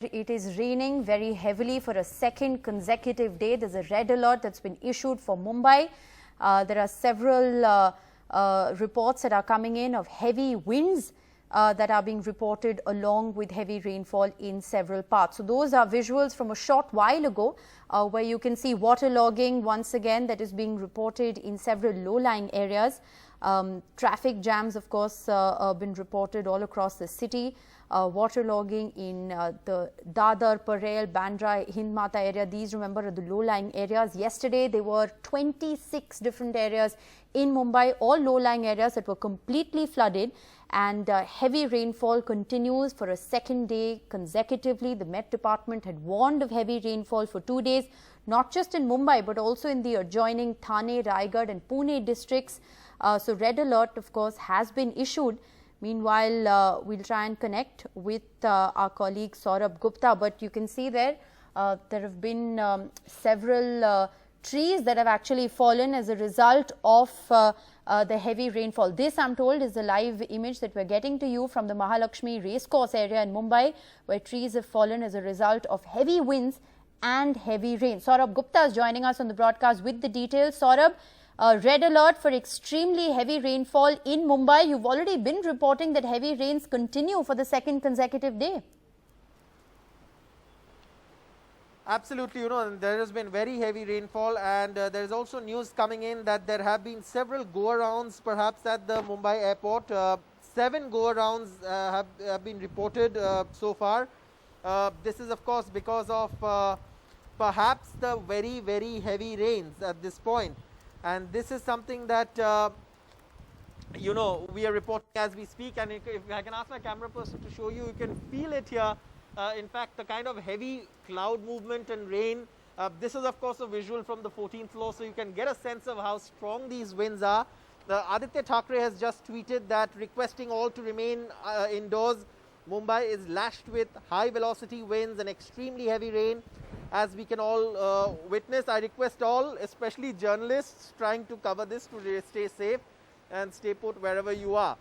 It is raining very heavily for a second consecutive day. There's a red alert that's been issued for Mumbai. There are several reports that are coming in of heavy winds that are being reported along with heavy rainfall in several parts. So those are visuals from a short while ago where you can see waterlogging once again that is being reported in several low-lying areas. Traffic jams, of course, have been reported all across the city. Waterlogging in the Dadar, Parel, Bandra, HINDMATA area. These, remember, are the low-lying areas. Yesterday, there were 26 different areas in Mumbai, all low-lying areas that were completely flooded, and heavy rainfall continues for a second day consecutively. The Met Department had warned of heavy rainfall for 2 days, not just in Mumbai, but also in the adjoining Thane, Raigad and Pune districts. So red alert, of course, has been issued. Meanwhile, we'll try and connect with our colleague SUBURBS Gupta, but you can see there have been several trees that have actually fallen as a result of the heavy rainfall. This, I'm told, is the live image that we're getting to you from the Mahalakshmi racecourse area in Mumbai, where trees have fallen as a result of heavy winds and heavy rain. SUBURBS Gupta is joining us on the broadcast with the details. SUBURBS, red alert for extremely heavy rainfall in Mumbai. You've already been reporting that heavy rains continue for the second consecutive day. Absolutely, there has been very heavy rainfall, and there is also news coming in that there have been several go-arounds perhaps at the Mumbai airport. 7 go-arounds have been reported so far. This is, of course, because of perhaps the very, very heavy rains at this point. And this is something that, we are reporting as we speak. And if I can ask my camera person to show you, you can feel it here. In fact, the kind of heavy cloud movement and rain. This is, of course, a visual from the 14th floor, so you can get a sense of how strong these winds are. Aditya Thackeray has just tweeted that requesting all to remain indoors. Mumbai is lashed with high-velocity winds and extremely heavy rain, as we can all witness. I request all, especially journalists, trying to cover this to stay safe and stay put wherever you are.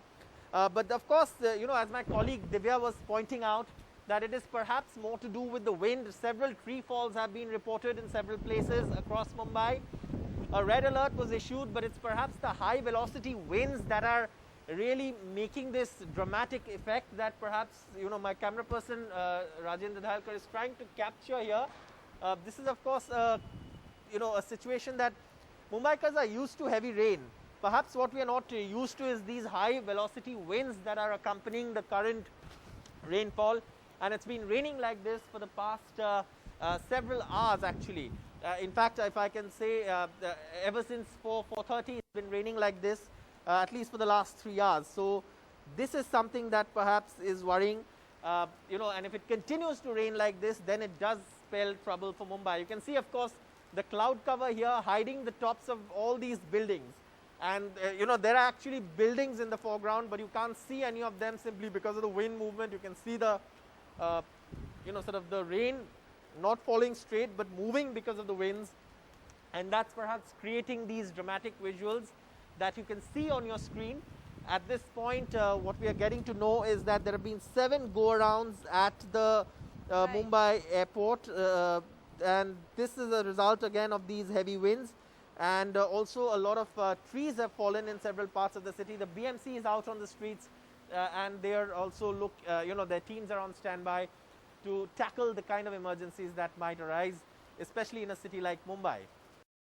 But of course, as my colleague Divya was pointing out, that it is perhaps more to do with the wind. Several tree falls have been reported in several places across Mumbai. A red alert was issued, but it's perhaps the high velocity winds that are really making this dramatic effect that perhaps, my camera person Rajendra Dhalkar is trying to capture here. This is, of course, a situation that Mumbaikars are used to heavy rain. Perhaps what we are not used to is these high velocity winds that are accompanying the current rainfall. And it's been raining like this for the past several hours, actually. In fact, if I can say, ever since 4:30, it's been raining like this, at least for the last 3 hours. So this is something that perhaps is worrying. And if it continues to rain like this, then it does spell trouble for Mumbai. You can see, of course, the cloud cover here hiding the tops of all these buildings. And, there are actually buildings in the foreground, but you can't see any of them simply because of the wind movement. You can see the, sort of the rain not falling straight, but moving because of the winds. And that's perhaps creating these dramatic visuals that you can see on your screen. At this point, what we are getting to know is that there have been 7 go-arounds at the Mumbai airport, and this is a result again of these heavy winds. And also a lot of trees have fallen in several parts of the city. The BMC is out on the streets, and they are also their teams are on standby to tackle the kind of emergencies that might arise, especially in a city like Mumbai.